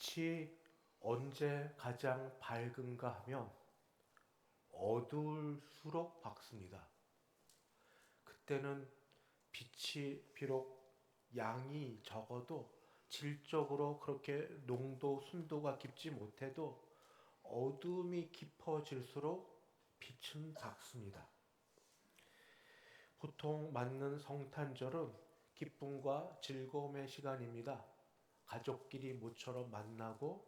빛이 언제 가장 밝은가 하면 어두울수록 밝습니다. 그때는 빛이 비록 양이 적어도 질적으로 그렇게 농도, 순도가 깊지 못해도 어둠이 깊어질수록 빛은 밝습니다. 보통 맞는 성탄절은 기쁨과 즐거움의 시간입니다. 가족끼리 모처럼 만나고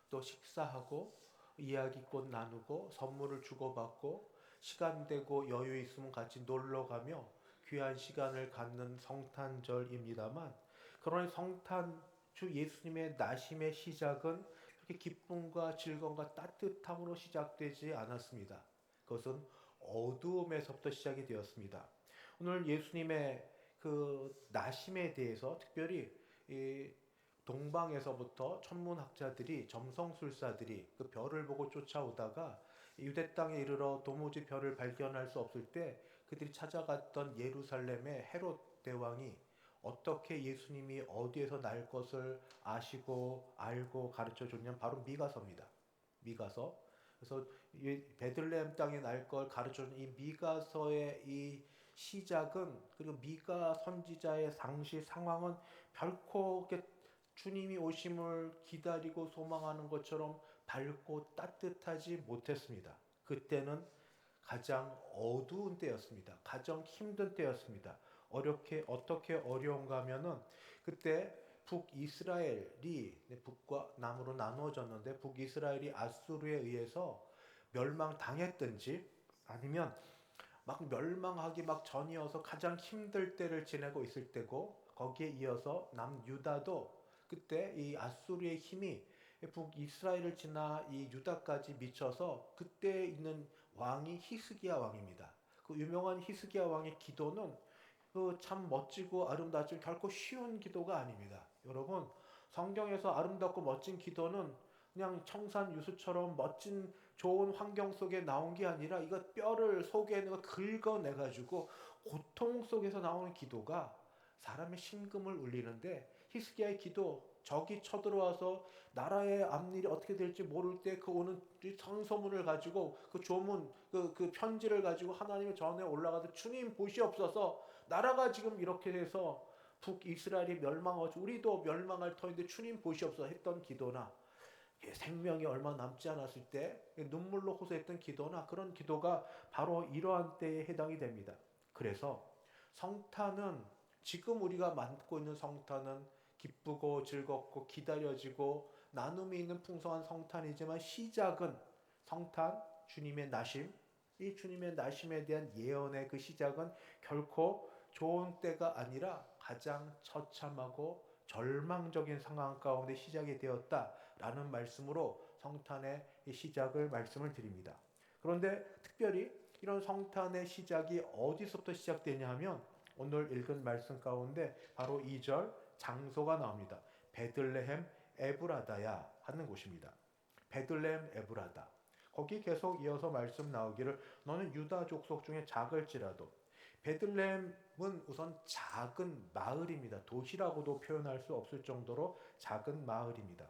또 식사하고 이야기꽃 나누고 선물을 주고받고 시간 되고 여유 있으면 같이 놀러 가며 귀한 시간을 갖는 성탄절입니다만, 그러나 성탄 주 예수님의 나심의 시작은 그렇게 기쁨과 즐거움과 따뜻함으로 시작되지 않았습니다. 그것은 어두움에서부터 시작이 되었습니다. 오늘 예수님의 그 나심에 대해서 특별히 이 동방에서부터 천문학자들이, 점성술사들이 그 별을 보고 쫓아오다가 유대 땅에 이르러 도무지 별을 발견할 수 없을 때 그들이 찾아갔던 예루살렘의 헤롯 대왕이 어떻게 예수님이 어디에서 날 것을 아시고 알고 가르쳐 줬냐면 바로 미가서입니다. 미가서. 그래서 이 베들레헴 땅에 날 걸 가르쳐 준 이 미가서의 이 시작은, 그리고 미가 선지자의 당시 상황은 결코 주님이 오심을 기다리고 소망하는 것처럼 밝고 따뜻하지 못했습니다. 그때는 가장 어두운 때였습니다. 가장 힘든 때였습니다. 어떻게 어려운가 하면은 그때 북이스라엘이 북과 남으로 나누어졌는데, 북이스라엘이 아수르에 의해서 멸망당했든지 아니면 막 멸망하기 막 전이어서 가장 힘들 때를 지내고 있을 때고, 거기에 이어서 남유다도 그때 이 아수르의 힘이 북이스라엘을 지나 이 유다까지 미쳐서 그때 있는 왕이 히스기야 왕입니다. 그 유명한 히스기야 왕의 기도는 참 멋지고 아름답지만 결코 쉬운 기도가 아닙니다. 여러분, 성경에서 아름답고 멋진 기도는 그냥 청산유수처럼 멋진 좋은 환경 속에 나온 게 아니라 이거 뼈를 속에 있는 거 긁어내가지고 고통 속에서 나오는 기도가 사람의 심금을 울리는데, 히스기야의 기도, 적이 쳐들어와서 나라의 앞일이 어떻게 될지 모를 때 그 오는 성소문을 가지고 그 조문, 그 편지를 가지고 하나님의 전에 올라가서 주님 보시옵소서, 나라가 지금 이렇게 돼서 북이스라엘이 멸망하고 우리도 멸망할 터인데 주님 보시옵소서 했던 기도나, 생명이 얼마 남지 않았을 때 눈물로 호소했던 기도나, 그런 기도가 바로 이러한 때에 해당이 됩니다. 그래서 성탄은, 지금 우리가 맡고 있는 성탄은 기쁘고 즐겁고 기다려지고 나눔이 있는 풍성한 성탄이지만, 시작은 성탄, 주님의 나심, 이 주님의 나심에 대한 예언의 그 시작은 결코 좋은 때가 아니라 가장 처참하고 절망적인 상황 가운데 시작이 되었다라는 말씀으로 성탄의 시작을 말씀을 드립니다. 그런데 특별히 이런 성탄의 시작이 어디서부터 시작되냐 하면 오늘 읽은 말씀 가운데 바로 2절 장소가 나옵니다. 베들레헴 에브라다야 하는 곳입니다. 베들레헴 에브라다. 거기 계속 이어서 말씀 나오기를 너는 유다 족속 중에 작을지라도. 베들레헴은 우선 작은 마을입니다. 도시라고도 표현할 수 없을 정도로 작은 마을입니다.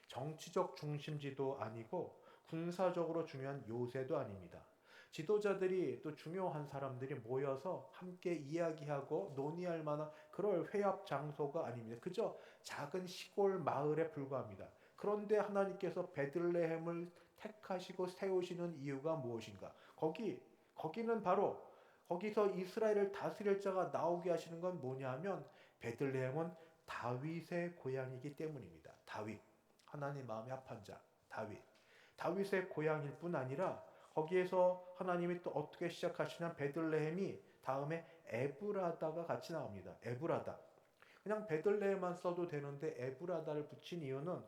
정치적 중심지도 아니고 군사적으로 중요한 요새도 아닙니다. 지도자들이, 또 중요한 사람들이 모여서 함께 이야기하고 논의할 만한 그럴 회합 장소가 아닙니다. 그저 작은 시골 마을에 불과합니다. 그런데 하나님께서 베들레헴을 택하시고 세우시는 이유가 무엇인가? 거기는 바로, 거기서 이스라엘을 다스릴 자가 나오게 하시는 건 뭐냐 하면 베들레헴은 다윗의 고향이기 때문입니다. 다윗. 하나님 마음에 합한 자, 다윗. 다윗의 고향일 뿐 아니라 거기에서 하나님이 또 어떻게 시작하시냐면 베들레헴이 다음에 에브라다가 같이 나옵니다. 에브라다. 그냥 베들레헴만 써도 되는데 에브라다를 붙인 이유는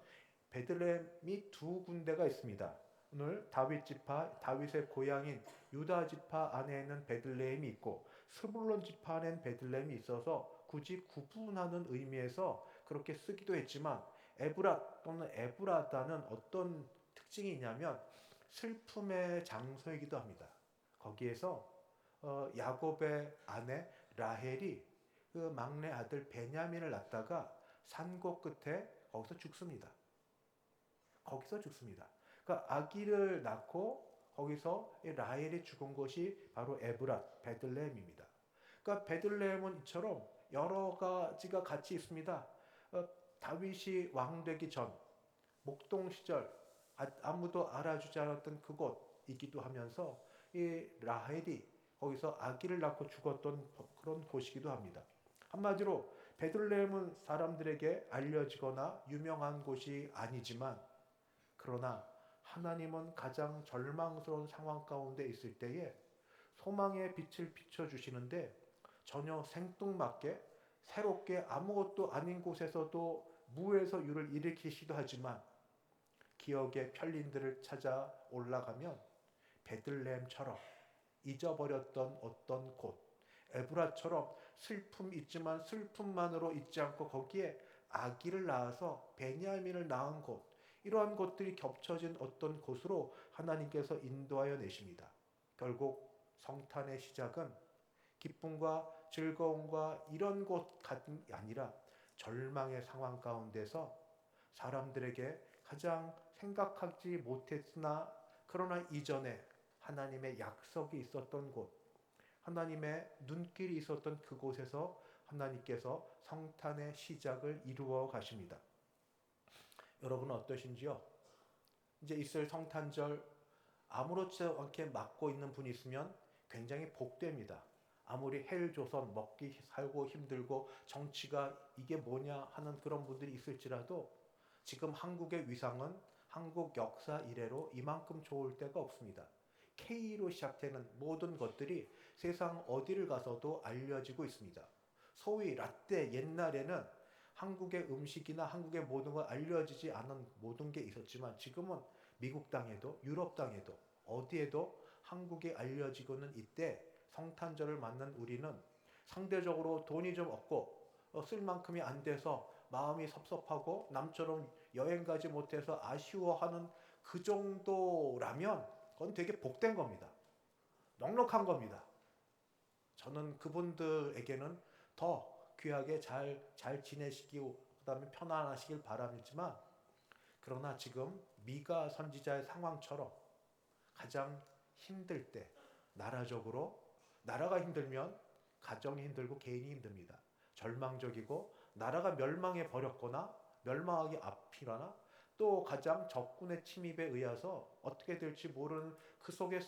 베들레헴이 두 군데가 있습니다. 오늘 다윗 지파, 다윗의 고향인 유다 지파 안에는 베들레헴이 있고 스불론 지파 안에는 베들레헴이 있어서 굳이 구분하는 의미에서 그렇게 쓰기도 했지만, 에브라 또는 에브라다는 어떤 특징이 있냐면 슬픔의 장소이기도 합니다. 거기에서 야곱의 아내 라헬이 그 막내 아들 베냐민을 낳다가 산고 끝에 거기서 죽습니다. 거기서 죽습니다. 그러니까 아기를 낳고 거기서 라헬이 죽은 곳이 바로 에브랏, 베들레헴입니다. 그러니까 베들레헴은 이처럼 여러 가지가 같이 있습니다. 다윗이 왕 되기 전 목동 시절 아무도 알아주지 않았던 그곳이기도 하면서 이 라헬이 거기서 아기를 낳고 죽었던 그런 곳이기도 합니다. 한마디로 베들레헴은 사람들에게 알려지거나 유명한 곳이 아니지만 그러나 하나님은 가장 절망스러운 상황 가운데 있을 때에 소망의 빛을 비춰주시는데 전혀 생뚱맞게 새롭게 아무것도 아닌 곳에서도 무에서 유를 일으키시기도 하지만 기억의 편린들을 찾아 올라가면 베들레헴처럼 잊어버렸던 어떤 곳, 에브라처럼 슬픔 있지만 슬픔만으로 있지 않고 거기에 아기를 낳아서 베냐민을 낳은 곳, 이러한 것들이 겹쳐진 어떤 곳으로 하나님께서 인도하여 내십니다. 결국 성탄의 시작은 기쁨과 즐거움과 이런 곳이 아니라 절망의 상황 가운데서 사람들에게 가장 생각하지 못했으나 그러나 이전에 하나님의 약속이 있었던 곳, 하나님의 눈길이 있었던 그곳에서 하나님께서 성탄의 시작을 이루어 가십니다. 여러분은 어떠신지요? 이제 있을 성탄절 아무렇지 않게 맞고 있는 분이 있으면 굉장히 복됩니다. 아무리 헬조선 먹기 살고 힘들고 정치가 이게 뭐냐 하는 그런 분들이 있을지라도 지금 한국의 위상은 한국 역사 이래로 이만큼 좋을 때가 없습니다. K로 시작되는 모든 것들이 세상 어디를 가서도 알려지고 있습니다. 소위 라떼 옛날에는 한국의 음식이나 한국의 모든 걸 알려지지 않은 모든 게 있었지만 지금은 미국 땅에도 유럽 땅에도 어디에도 한국이 알려지고는 이때 성탄절을 맞는 우리는 상대적으로 돈이 좀 없고 쓸 만큼이 안 돼서 마음이 섭섭하고 남처럼 여행 가지 못해서 아쉬워하는 그 정도라면 그건 되게 복된 겁니다. 넉넉한 겁니다. 저는 그분들에게는 더 귀하게 잘 지내시고 그다음에 편안하시길 바라지만 그러나 지금 미가 선지자의 상황처럼 가장 힘들 때 나라적으로 나라가 힘들면 가정이 힘들고 개인이 힘듭니다. 절망적이고 나라가 멸망해 버렸거나 멸망하기 앞이거나 또 가장 적군의 침입에 의해서 어떻게 될지 모르는 그 속에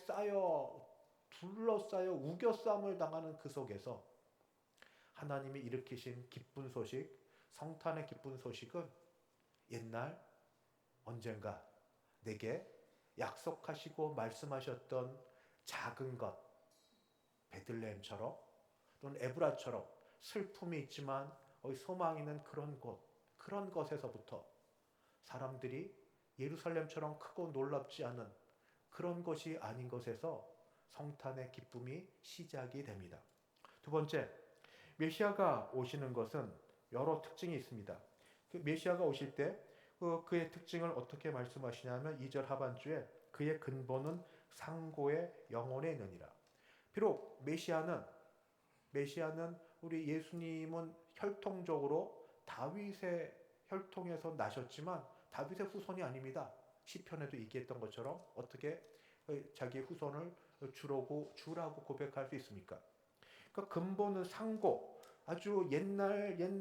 둘러싸여 우겨싸움을 당하는 그 속에서 하나님이 일으키신 기쁜 소식, 성탄의 기쁜 소식은 옛날 언젠가 내게 약속하시고 말씀하셨던 작은 것, 베들레헴처럼 또는 에브라처럼 슬픔이 있지만 소망이 있는 그런 곳, 그런 것에서부터 사람들이 예루살렘처럼 크고 놀랍지 않은 그런 것이 아닌 것에서 성탄의 기쁨이 시작이 됩니다. 두 번째, 메시아가 오시는 것은 여러 특징이 있습니다. 그 메시아가 오실 때 그의 특징을 어떻게 말씀하시냐면 2절 하반주에 그의 근본은 상고의 영혼에 있느니라. 비록 메시아는 우리 예수님은 혈통적으로 다윗의 혈통에서 나셨지만 다윗의 후손이 아닙니다. 시편에도 얘기했던 것처럼 어떻게 자기 후손을 주라고 고백할 수 있습니까? 그러니까 근본은 상고, 아주 옛날에도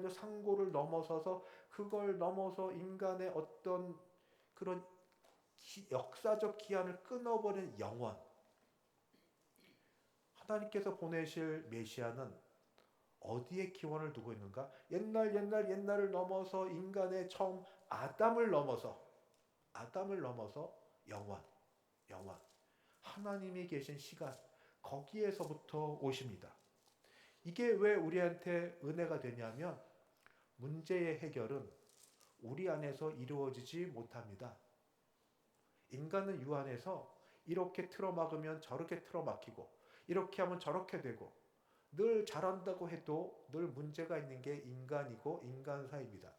상고를 넘어서서 그걸 넘어서 인간의 어떤 그런 역사적 기한을 끊어버린 영원. 하나님께서 보내실 메시아는 어디에 기원을 두고 있는가? 옛날을 넘어서 인간의 처음 아담을 넘어서 영원. 하나님이 계신 시간, 거기에서부터 오십니다. 이게 왜 우리한테 은혜가 되냐면 문제의 해결은 우리 안에서 이루어지지 못합니다. 인간은 유한해서 이렇게 틀어막으면 저렇게 틀어막히고 이렇게 하면 저렇게 되고 늘 잘한다고 해도 늘 문제가 있는 게 인간이고 인간사입니다.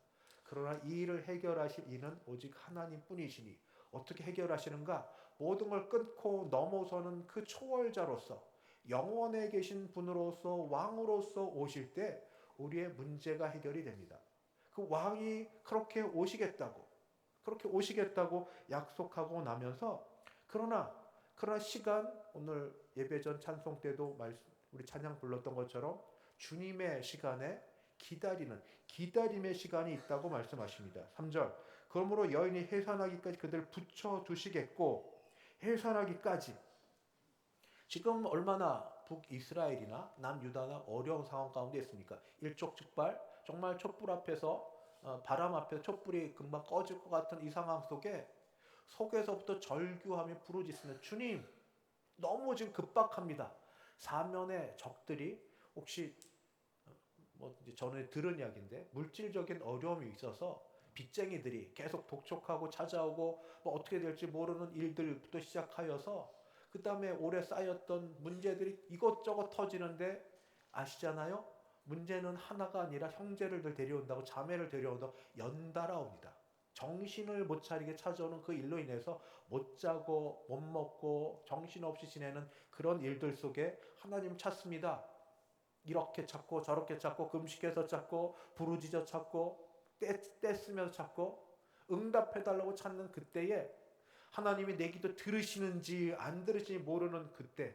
그러나 이 일을 해결하실 이는 오직 하나님뿐이시니 어떻게 해결하시는가? 모든 걸 끊고 넘어서는 그 초월자로서 영원에 계신 분으로서 왕으로서 오실 때 우리의 문제가 해결이 됩니다. 그 왕이 그렇게 오시겠다고 그렇게 오시겠다고 약속하고 나면서 그러나 시간, 오늘 예배 전 찬송 때도 우리 찬양 불렀던 것처럼 주님의 시간에 기다림의 시간이 있다고 말씀하십니다. 3절, 그러므로 여인이 해산하기까지 그들 붙여 두시겠고, 해산하기까지. 지금 얼마나 북이스라엘이나 남유다나 어려운 상황 가운데 있습니까? 일촉즉발, 정말 촛불 앞에서 바람 앞에서 촛불이 금방 꺼질 것 같은 이 상황 속에서부터 절규하며 부르짖으며, 주님, 너무 지금 급박합니다. 사면의 적들이, 혹시 뭐 이제 전에 들은 이야기인데, 물질적인 어려움이 있어서 빚쟁이들이 계속 독촉하고 찾아오고 뭐 어떻게 될지 모르는 일들부터 시작하여서 그 다음에 오래 쌓였던 문제들이 이것저것 터지는데, 아시잖아요? 문제는 하나가 아니라 형제를 데려온다고, 자매를 데려온다고 연달아 옵니다. 정신을 못 차리게 찾아오는 그 일로 인해서 못 자고 못 먹고 정신없이 지내는 그런 일들 속에 하나님 찾습니다. 이렇게 찾고 저렇게 찾고 금식해서 찾고 부르짖어 찾고 떼쓰면서 찾고 응답해달라고 찾는 그때에 하나님이 내 기도 들으시는지 안 들으시는지 모르는 그때,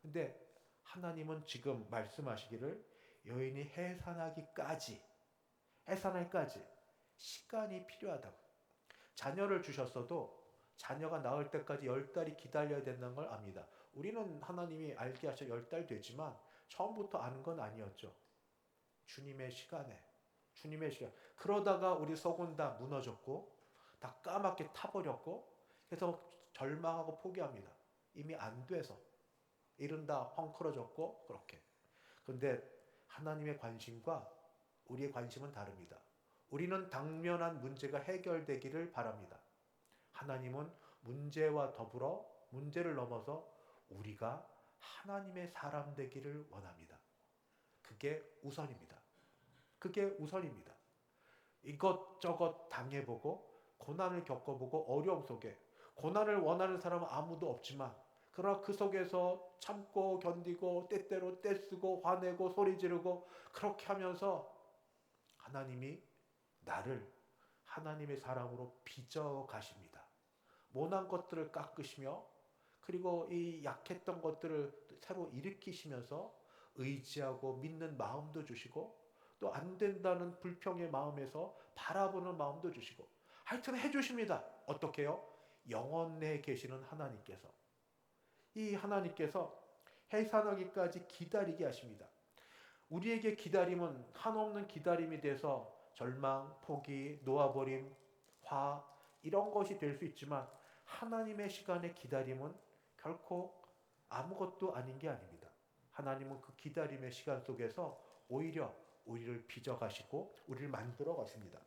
근데 하나님은 지금 말씀하시기를 여인이 해산하기까지 시간이 필요하다고. 자녀를 주셨어도 자녀가 낳을 때까지 10달이 기다려야 된다는 걸 압니다. 우리는 하나님이 알게 하셔 10달 되지만 처음부터 아는 건 아니었죠. 주님의 시간. 그러다가 우리 속은 다 무너졌고 다 까맣게 타버렸고, 그래서 절망하고 포기합니다. 이미 안 돼서 일은 다 헝클어졌고 그렇게. 그런데 하나님의 관심과 우리의 관심은 다릅니다. 우리는 당면한 문제가 해결되기를 바랍니다. 하나님은 문제와 더불어 문제를 넘어서 우리가 하나님의 사람 되기를 원합니다. 그게 우선입니다. 이것저것 당해보고 고난을 겪어보고 어려움 속에, 고난을 원하는 사람은 아무도 없지만 그러나 그 속에서 참고 견디고 때때로 떼쓰고 화내고 소리 지르고 그렇게 하면서 하나님이 나를 하나님의 사람으로 빚어 가십니다. 모난 것들을 깎으시며 그리고 이 약했던 것들을 새로 일으키시면서 의지하고 믿는 마음도 주시고 또 안 된다는 불평의 마음에서 바라보는 마음도 주시고, 하여튼 해주십니다. 어떻게 해요? 영원 내에 계시는 하나님께서, 이 하나님께서 해산하기까지 기다리게 하십니다. 우리에게 기다림은 한없는 기다림이 돼서 절망, 포기, 놓아버림, 화 이런 것이 될 수 있지만, 하나님의 시간의 기다림은 결코 아무것도 아닌 게 아닙니다. 하나님은 그 기다림의 시간 속에서 오히려 우리를 빚어가시고 우리를 만들어 가십니다.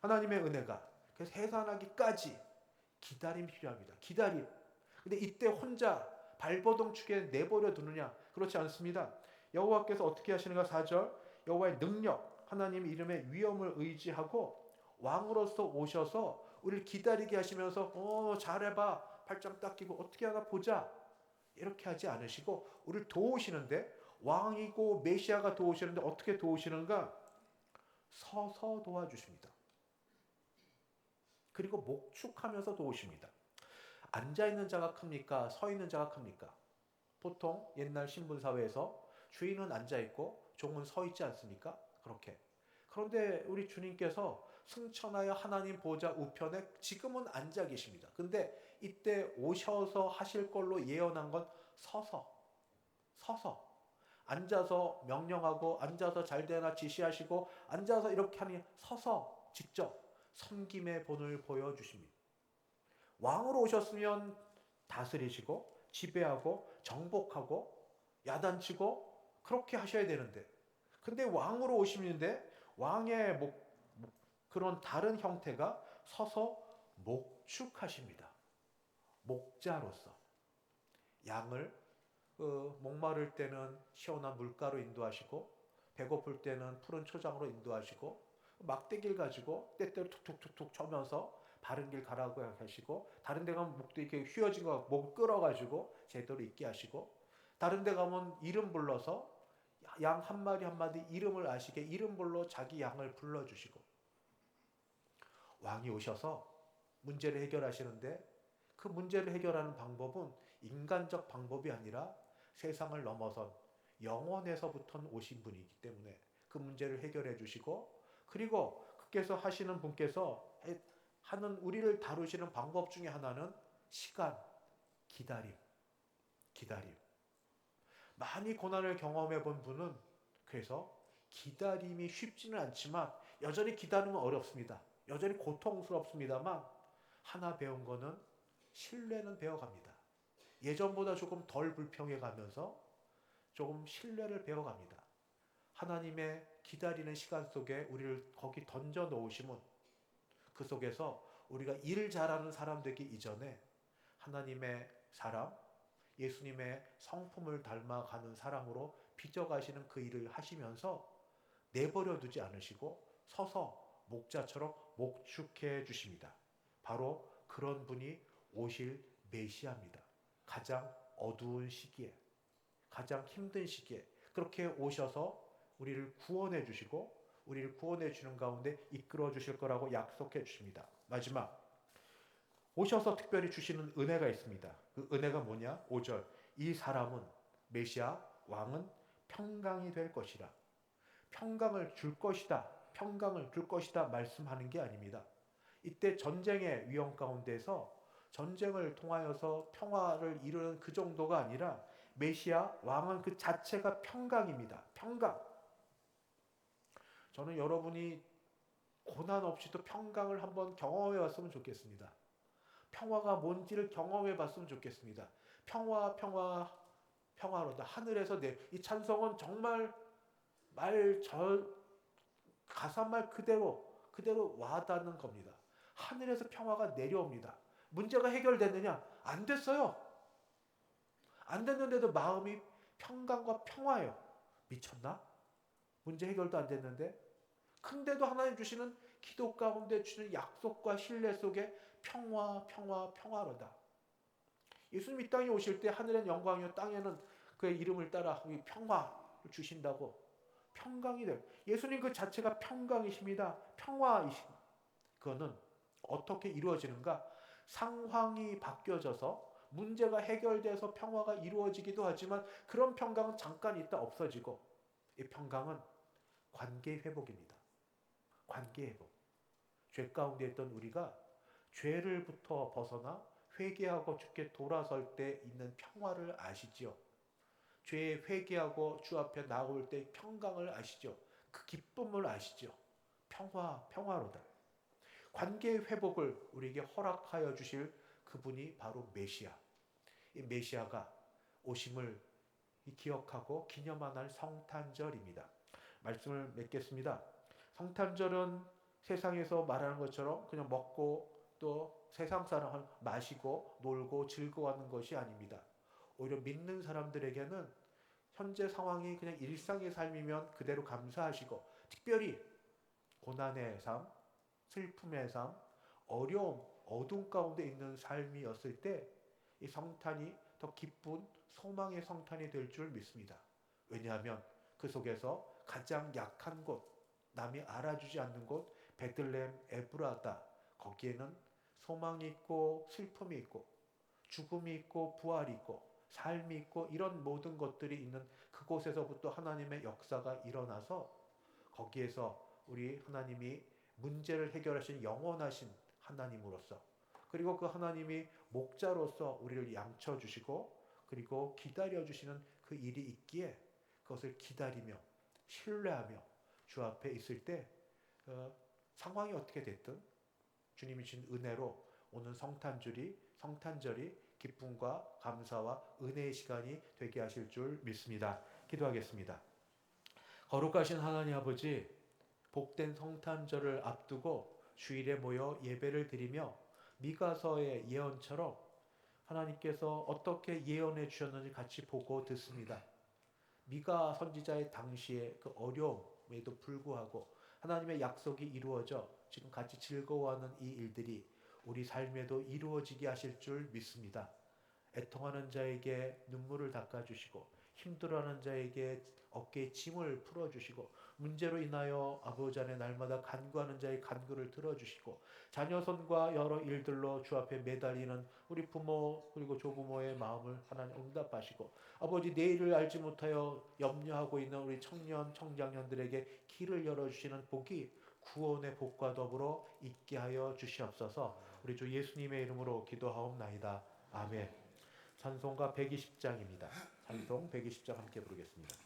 하나님의 은혜가, 그래서 해산하기까지 기다림이 필요합니다. 기다림. 근데 이때 혼자 발버둥 치게 내버려 두느냐? 그렇지 않습니다. 여호와께서 어떻게 하시는가? 4절, 여호와의 능력, 하나님 이름의 위엄을 의지하고 왕으로서 오셔서 우리를 기다리게 하시면서 잘해봐, 팔짱 딱 끼고 어떻게 하나 보자, 이렇게 하지 않으시고 우리를 도우시는데, 왕이고 메시아가 도우시는데 어떻게 도우시는가? 서서 도와주십니다. 그리고 목축하면서 도우십니다. 앉아있는 자가 큽니까? 서 있는 자가 큽니까? 보통 옛날 신분사회에서 주인은 앉아있고 종은 서 있지 않습니까? 그렇게. 그런데 우리 주님께서 승천하여 하나님 보좌 우편에 지금은 앉아 계십니다. 근데 이때 오셔서 하실 걸로 예언한 건 서서 앉아서 명령하고 앉아서 잘되나 지시하시고 앉아서 이렇게 하니 서서 직접 섬김의 본을 보여주십니다. 왕으로 오셨으면 다스리시고 지배하고 정복하고 야단치고 그렇게 하셔야 되는데, 근데 왕으로 오시는데 왕의 그런 다른 형태가 서서 목축하십니다. 목자로서 양을 목마를 때는 시원한 물가로 인도하시고 배고플 때는 푸른 초장으로 인도하시고 막대기를 가지고 때때로 툭툭툭툭 쳐면서 바른 길 가라고 하시고, 다른 데 가면 목도 이렇게 휘어진 거 목 끌어가지고 제대로 있게 하시고, 다른 데 가면 이름 불러서 양 한 마리 한 마리 이름을 아시게 이름 불러 자기 양을 불러주시고, 왕이 오셔서 문제를 해결하시는데 그 문제를 해결하는 방법은 인간적 방법이 아니라 세상을 넘어선 영원에서부터 오신 분이기 때문에 그 문제를 해결해 주시고, 그리고 그께서 하시는 분께서 하는 우리를 다루시는 방법 중에 하나는 시간, 기다림, 기다림. 많이 고난을 경험해 본 분은 그래서 기다림이 쉽지는 않지만 여전히 기다림은 어렵습니다. 여전히 고통스럽습니다만 하나 배운 거는 신뢰는 배워갑니다. 예전보다 조금 덜 불평해 가면서 조금 신뢰를 배워갑니다. 하나님의 기다리는 시간 속에 우리를 거기 던져 놓으시면 그 속에서 우리가 일 잘하는 사람 되기 이전에 하나님의 사람, 예수님의 성품을 닮아가는 사람으로 빚어가시는 그 일을 하시면서 내버려 두지 않으시고 서서 목자처럼 목축해 주십니다. 바로 그런 분이 오실 메시아입니다. 가장 어두운 시기에, 가장 힘든 시기에 그렇게 오셔서 우리를 구원해 주시고 우리를 구원해 주는 가운데 이끌어 주실 거라고 약속해 주십니다. 마지막, 오셔서 특별히 주시는 은혜가 있습니다. 그 은혜가 뭐냐? 5절. 이 사람은, 메시아 왕은 평강이 될 것이라. 평강을 줄 것이다. 평강을 줄 것이다 말씀하는 게 아닙니다. 이때 전쟁의 위험 가운데서 전쟁을 통하여서 평화를 이루는 그 정도가 아니라 메시아 왕은 그 자체가 평강입니다. 평강. 저는 여러분이 고난 없이도 평강을 한번 경험해 봤으면 좋겠습니다. 평화가 뭔지를 경험해 봤으면 좋겠습니다. 평화, 평화, 평화로다. 하늘에서 이 찬송은 정말 가사말 그대로 와닿는 겁니다. 하늘에서 평화가 내려옵니다. 문제가 해결됐느냐? 안 됐어요. 안 됐는데도 마음이 평강과 평화예요. 미쳤나? 문제 해결도 안 됐는데? 근데도 하나님 주시는 기도 가운데 주시는 약속과 신뢰 속에 평화, 평화, 평화로다. 예수님 이 땅에 오실 때 하늘엔 영광이요 땅에는 그의 이름을 따라 평화를 주신다고. 평강이 될. 예수님 그 자체가 평강이십니다. 평화이신. 그거는 어떻게 이루어지는가? 상황이 바뀌어져서 문제가 해결돼서 평화가 이루어지기도 하지만 그런 평강은 잠깐 있다 없어지고, 이 평강은 관계 회복입니다. 관계 회복. 죄 가운데 있던 우리가 죄를부터 벗어나 회개하고 주께 돌아설 때 있는 평화를 아시지요? 죄에 회개하고 주 앞에 나올 때 평강을 아시죠? 그 기쁨을 아시죠? 평화로다. 관계 회복을 우리에게 허락하여 주실 그분이 바로 메시아. 이 메시아가 오심을 기억하고 기념한 날 성탄절입니다. 말씀을 맺겠습니다. 성탄절은 세상에서 말하는 것처럼 그냥 먹고 또 세상 사람을 마시고 놀고 즐거워하는 것이 아닙니다. 오히려 믿는 사람들에게는 현재 상황이 그냥 일상의 삶이면 그대로 감사하시고, 특별히 고난의 삶, 슬픔의 삶, 어려움, 어둠 가운데 있는 삶이었을 때 이 성탄이 더 기쁜 소망의 성탄이 될 줄 믿습니다. 왜냐하면 그 속에서 가장 약한 곳, 남이 알아주지 않는 곳, 베들레헴 에브라다, 거기에는 소망이 있고 슬픔이 있고 죽음이 있고 부활이 있고 삶이 있고 이런 모든 것들이 있는 그곳에서부터 하나님의 역사가 일어나서 거기에서 우리 하나님이 문제를 해결하신 영원하신 하나님으로서, 그리고 그 하나님이 목자로서 우리를 양쳐 주시고 그리고 기다려 주시는 그 일이 있기에 그것을 기다리며 신뢰하며 주 앞에 있을 때 상황이 어떻게 됐든 주님이 주신 은혜로 오는 성탄절이 기쁨과 감사와 은혜의 시간이 되게 하실 줄 믿습니다. 기도하겠습니다. 거룩하신 하나님 아버지, 복된 성탄절을 앞두고 주일에 모여 예배를 드리며 미가서의 예언처럼 하나님께서 어떻게 예언해 주셨는지 같이 보고 듣습니다. 미가 선지자의 당시에 그 어려움에도 불구하고 하나님의 약속이 이루어져 지금 같이 즐거워하는 이 일들이 우리 삶에도 이루어지게 하실 줄 믿습니다. 애통하는 자에게 눈물을 닦아주시고 힘들어하는 자에게 어깨에 짐을 풀어주시고 문제로 인하여 아버지 안에 날마다 간구하는 자의 간구를 들어주시고 자녀 손과 여러 일들로 주 앞에 매달리는 우리 부모 그리고 조부모의 마음을 하나님 응답하시고 아버지 내일을 알지 못하여 염려하고 있는 우리 청년 청장년들에게 길을 열어주시는 복이 구원의 복과 더불어 있게 하여 주시옵소서. 우리 주 예수님의 이름으로 기도하옵나이다. 아멘. 찬송가 120장입니다. 찬송 120장 함께 부르겠습니다.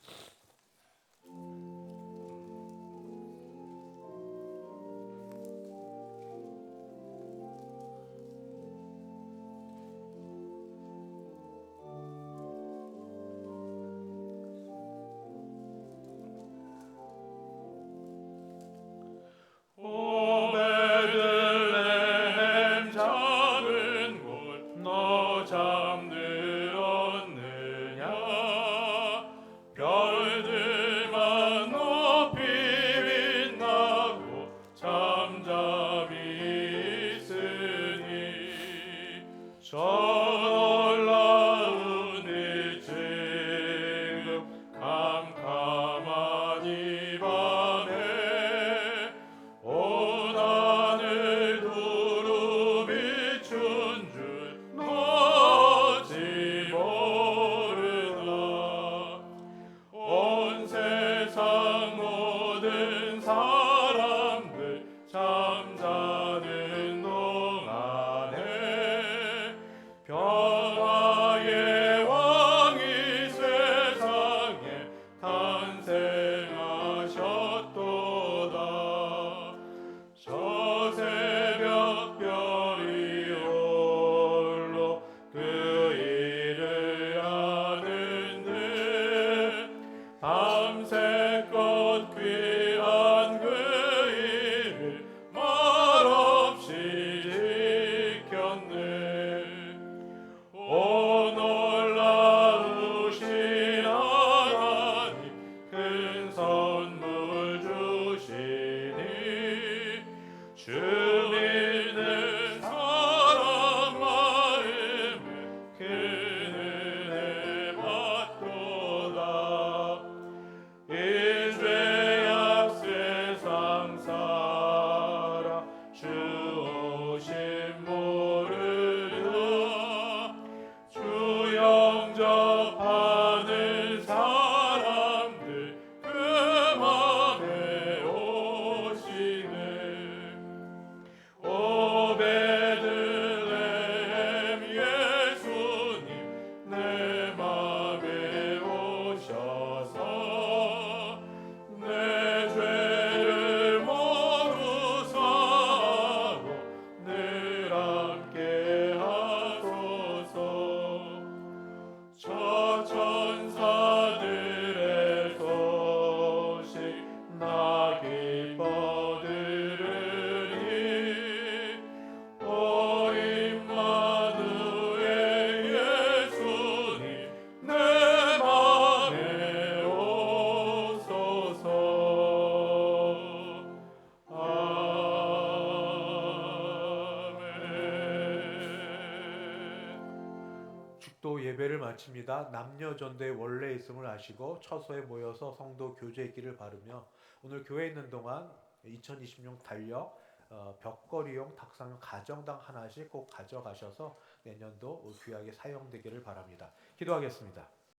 축도 예배를 마칩니다. 남녀 전도의 원래 있음을 아시고 처소에 모여서 성도 교제의 길을 바르며 오늘 교회에 있는 동안 2026 달력 벽걸이용 닭상용 가정당 하나씩 꼭 가져가셔서 내년도 귀하게 사용되기를 바랍니다. 기도하겠습니다.